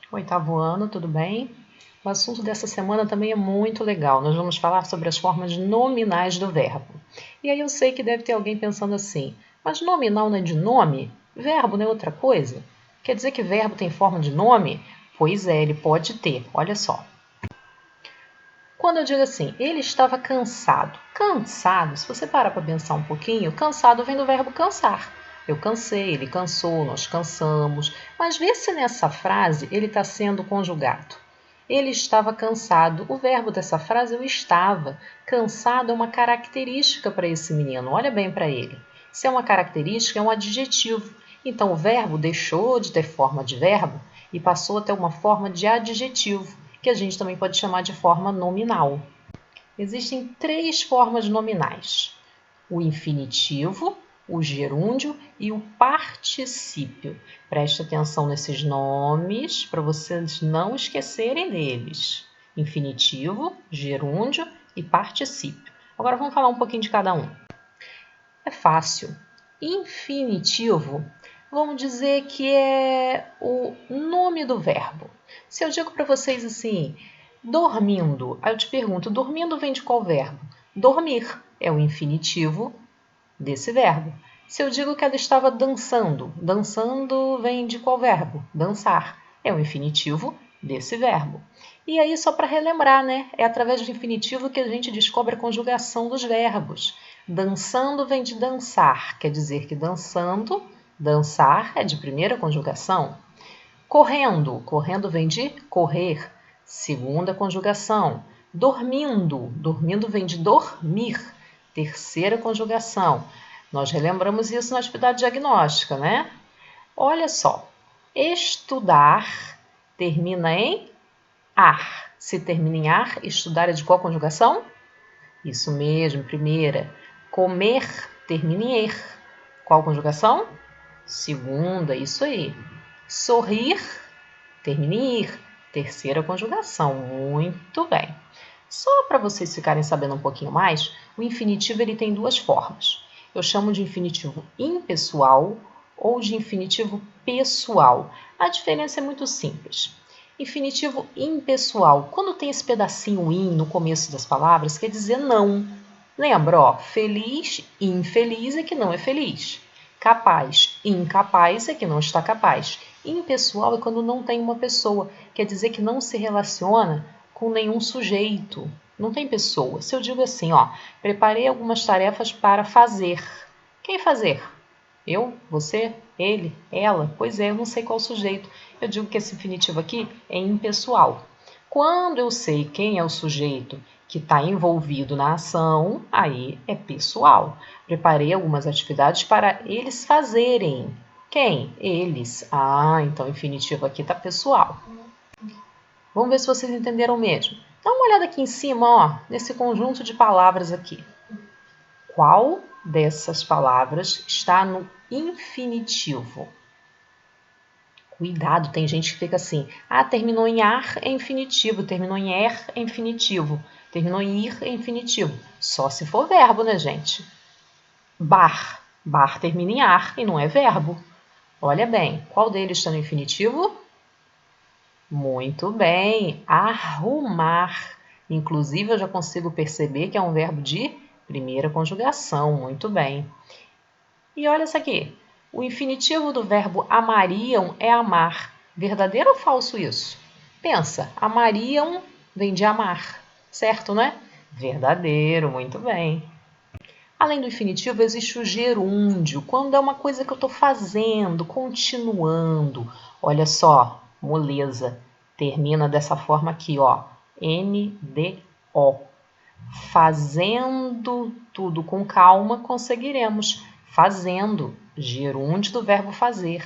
Oitavo ano, tudo bem? O assunto dessa semana também é muito legal. Nós vamos falar sobre as formas nominais do verbo. E aí eu sei que deve ter alguém pensando assim, mas nominal não é de nome? Verbo não é outra coisa? Quer dizer que verbo tem forma de nome? Pois é, ele pode ter, olha só. Quando eu digo assim, ele estava cansado. Cansado, se você parar para pensar um pouquinho, cansado vem do verbo cansar. Eu cansei, ele cansou, nós cansamos. Mas vê se nessa frase ele está sendo conjugado. Ele estava cansado. O verbo dessa frase é o estava. Cansado é uma característica para esse menino. Olha bem para ele. Se é uma característica, é um adjetivo. Então o verbo deixou de ter forma de verbo e passou a ter uma forma de adjetivo, que a gente também pode chamar de forma nominal. Existem três formas nominais: o infinitivo, o gerúndio e o particípio. Preste atenção nesses nomes para vocês não esquecerem deles: infinitivo, gerúndio e particípio. Agora vamos falar um pouquinho de cada um. É fácil. Infinitivo, vamos dizer que é o nome do verbo. Se eu digo para vocês assim, dormindo, aí eu te pergunto, dormindo vem de qual verbo? Dormir é o infinitivo desse verbo. Se eu digo que ela estava dançando, dançando vem de qual verbo? Dançar é o infinitivo desse verbo. E aí, só para relembrar, né? É através do infinitivo que a gente descobre a conjugação dos verbos. Dançando vem de dançar, quer dizer que dançando, dançar é de primeira conjugação. Correndo, correndo vem de correr, segunda conjugação. Dormindo, dormindo vem de dormir, terceira conjugação. Nós relembramos isso na atividade diagnóstica, né? Olha só, estudar termina em ar. Se termina em ar, estudar é de qual conjugação? Isso mesmo, primeira. Comer termina em er. Qual conjugação? Segunda, isso aí. Sorrir termina em ir. Terceira conjugação, muito bem. Só para vocês ficarem sabendo um pouquinho mais, o infinitivo ele tem duas formas. Eu chamo de infinitivo impessoal ou de infinitivo pessoal. A diferença é muito simples. Infinitivo impessoal, quando tem esse pedacinho in no começo das palavras, quer dizer não. Lembra, ó, feliz, infeliz é que não é feliz. Capaz, incapaz é que não está capaz. Impessoal é quando não tem uma pessoa, quer dizer que não se relaciona com nenhum sujeito. Não tem pessoa. Se eu digo assim, ó, preparei algumas tarefas para fazer. Quem fazer? Eu? Você? Ele? Ela? Pois é, eu não sei qual sujeito. Eu digo que esse infinitivo aqui é impessoal. Quando eu sei quem é o sujeito que está envolvido na ação, aí é pessoal. Preparei algumas atividades para eles fazerem. Quem? Eles. Ah, então o infinitivo aqui está pessoal. Vamos ver se vocês entenderam mesmo. Dá uma olhada aqui em cima, ó, nesse conjunto de palavras aqui. Qual dessas palavras está no infinitivo? Cuidado, tem gente que fica assim, ah, terminou em ar é infinitivo, terminou em er é infinitivo, terminou em ir é infinitivo. Só se for verbo, né, gente? Bar, bar termina em ar e não é verbo. Olha bem, qual deles está no infinitivo? Muito bem, arrumar. Inclusive, eu já consigo perceber que é um verbo de primeira conjugação. Muito bem. E olha isso aqui. O infinitivo do verbo amariam é amar. Verdadeiro ou falso isso? Pensa, amariam vem de amar, certo, né? Verdadeiro, muito bem. Além do infinitivo, existe o gerúndio, quando é uma coisa que eu estou fazendo, continuando. Olha só, moleza. Termina dessa forma aqui, ó. NDO. Fazendo tudo com calma, conseguiremos. Fazendo, gerúndio do verbo fazer.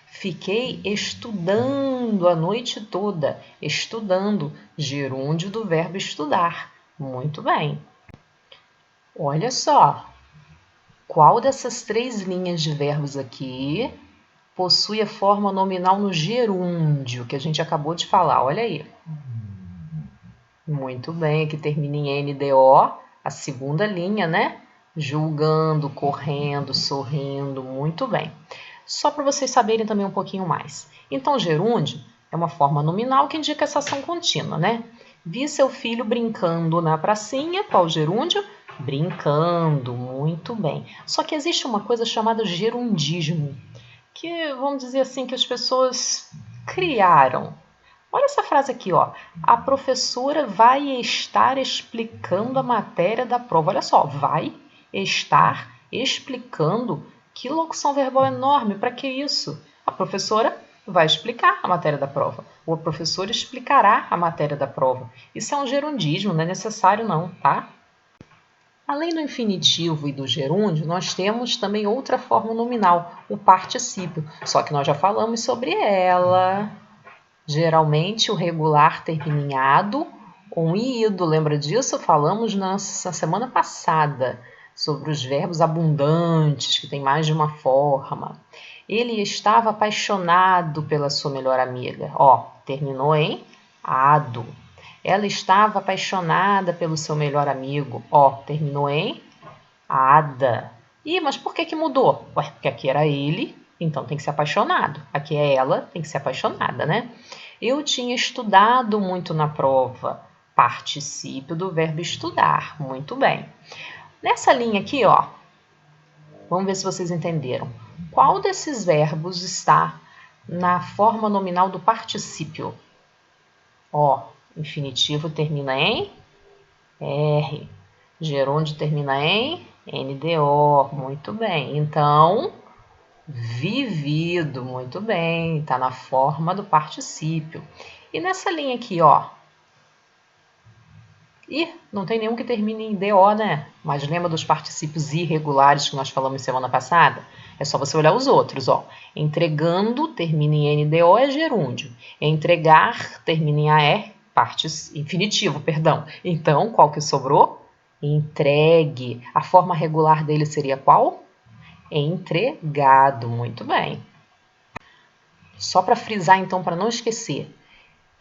Fiquei estudando a noite toda. Estudando, gerúndio do verbo estudar. Muito bem. Olha só, qual dessas três linhas de verbos aqui possui a forma nominal no gerúndio, que a gente acabou de falar? Olha aí. Muito bem, aqui termina em NDO, a segunda linha, né? Julgando, correndo, sorrindo, muito bem. Só para vocês saberem também um pouquinho mais. Então, gerúndio É uma forma nominal que indica essa ação contínua, né? Vi seu filho brincando na pracinha. Qual gerúndio? Brincando, muito bem. Só que existe uma coisa chamada gerundismo, que vamos dizer assim, que as pessoas criaram. Olha essa frase aqui, ó. A professora vai estar explicando a matéria da prova. Olha só, vai estar explicando. Que locução verbal enorme, para que isso? A professora vai explicar a matéria da prova. Ou a professora explicará a matéria da prova. Isso é um gerundismo, não é necessário não, tá? Além do infinitivo e do gerúndio, nós temos também outra forma nominal, o particípio. Só que nós já falamos sobre ela. Geralmente o regular termina em ado ou em ido. Lembra disso? Falamos na semana passada sobre os verbos abundantes, que tem mais de uma forma. Ele estava apaixonado pela sua melhor amiga. Ó, terminou em ado. Ela estava apaixonada pelo seu melhor amigo. Ó, terminou em ada. Ih, mas por que mudou? Ué, porque aqui era ele, então tem que ser apaixonado. Aqui é ela, tem que ser apaixonada, né? Eu tinha estudado muito na prova. Particípio do verbo estudar. Muito bem. Nessa linha aqui, ó, vamos ver se vocês entenderam. Qual desses verbos está na forma nominal do particípio? Ó, infinitivo termina em R. Gerúndio termina em NDO. Muito bem. Então, vivido. Muito bem. Está na forma do particípio. E nessa linha aqui, ó. Ih, não tem nenhum que termine em DO, né? Mas lembra dos particípios irregulares que nós falamos semana passada? É só você olhar os outros, ó. Entregando termina em NDO, é gerúndio. Entregar termina em AR, infinitivo, perdão. Então, qual que sobrou? Entregue. A forma regular dele seria qual? Entregado. Muito bem. Só para frisar, então, para não esquecer.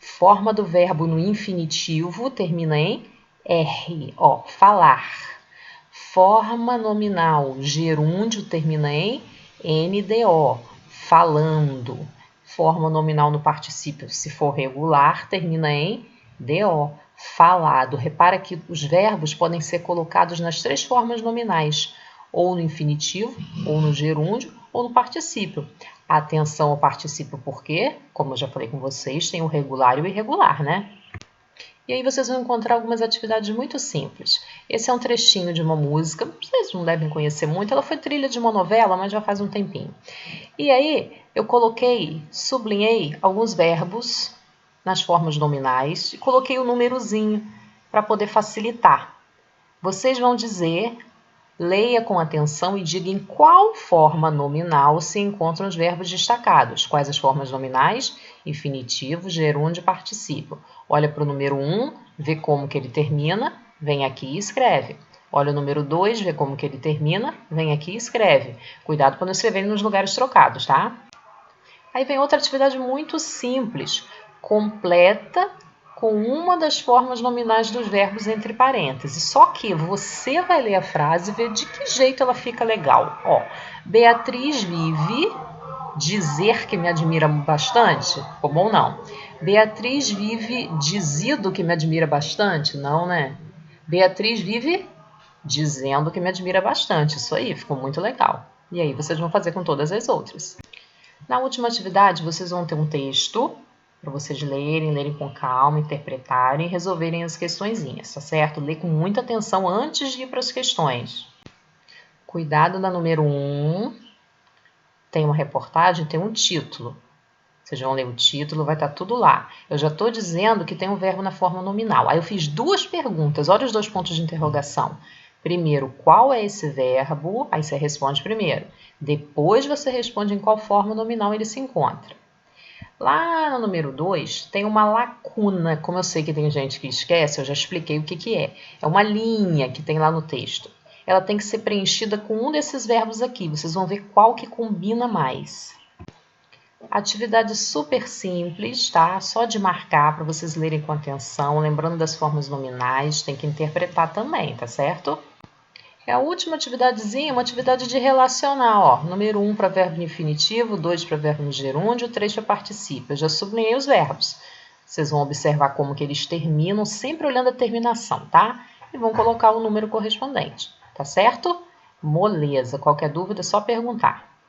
Forma do verbo no infinitivo termina em R, ó, falar. Forma nominal gerúndio termina em NDO, falando. Forma nominal no particípio, se for regular, termina em DO, falado. Repara que os verbos podem ser colocados nas três formas nominais, ou no infinitivo, ou no gerúndio, ou no particípio. Atenção ao particípio porque, como eu já falei com vocês, tem o regular e o irregular, né? E aí vocês vão encontrar algumas atividades muito simples. Esse é um trechinho de uma música, vocês não devem conhecer muito, ela foi trilha de uma novela, mas já faz um tempinho. E aí eu sublinhei alguns verbos nas formas nominais e coloquei o númerozinho para poder facilitar. Vocês vão dizer, leia com atenção e diga em qual forma nominal se encontram os verbos destacados. Quais as formas nominais? Infinitivo, gerúndio e particípio. Olha para o número 1, vê como que ele termina, vem aqui e escreve. Olha o número 2, vê como que ele termina, vem aqui e escreve. Cuidado para não escrever nos lugares trocados, tá? Aí vem outra atividade muito simples. Completa com uma das formas nominais dos verbos entre parênteses. Só que você vai ler a frase e ver de que jeito ela fica legal. Ó, Beatriz vive, dizer que me admira bastante? Ficou bom, não. Beatriz vive, dizido que me admira bastante? Não, né? Beatriz vive dizendo que me admira bastante. Isso aí, ficou muito legal. E aí vocês vão fazer com todas as outras. Na última atividade, vocês vão ter um texto para vocês lerem com calma, interpretarem e resolverem as questõezinhas, tá certo? Lê com muita atenção antes de ir para as questões. Cuidado na número 1. Tem uma reportagem, tem um título. Vocês vão ler o título, vai estar tudo lá. Eu já estou dizendo que tem um verbo na forma nominal. Aí eu fiz duas perguntas, olha os dois pontos de interrogação. Primeiro, qual é esse verbo? Aí você responde primeiro. Depois você responde em qual forma nominal ele se encontra. Lá no número 2, tem uma lacuna. Como eu sei que tem gente que esquece, eu já expliquei o que é. É uma linha que tem lá no texto. Ela tem que ser preenchida com um desses verbos aqui. Vocês vão ver qual que combina mais. Atividade super simples, tá? Só de marcar para vocês lerem com atenção, lembrando das formas nominais, tem que interpretar também, tá certo? É a última atividadezinha, uma atividade de relacionar, ó. Número 1 para verbo infinitivo, 2 para verbo no gerúndio, 3 para participa. Eu já sublinhei os verbos. Vocês vão observar como que eles terminam, sempre olhando a terminação, tá? E vão colocar o número correspondente, tá certo? Moleza. Qualquer dúvida é só perguntar.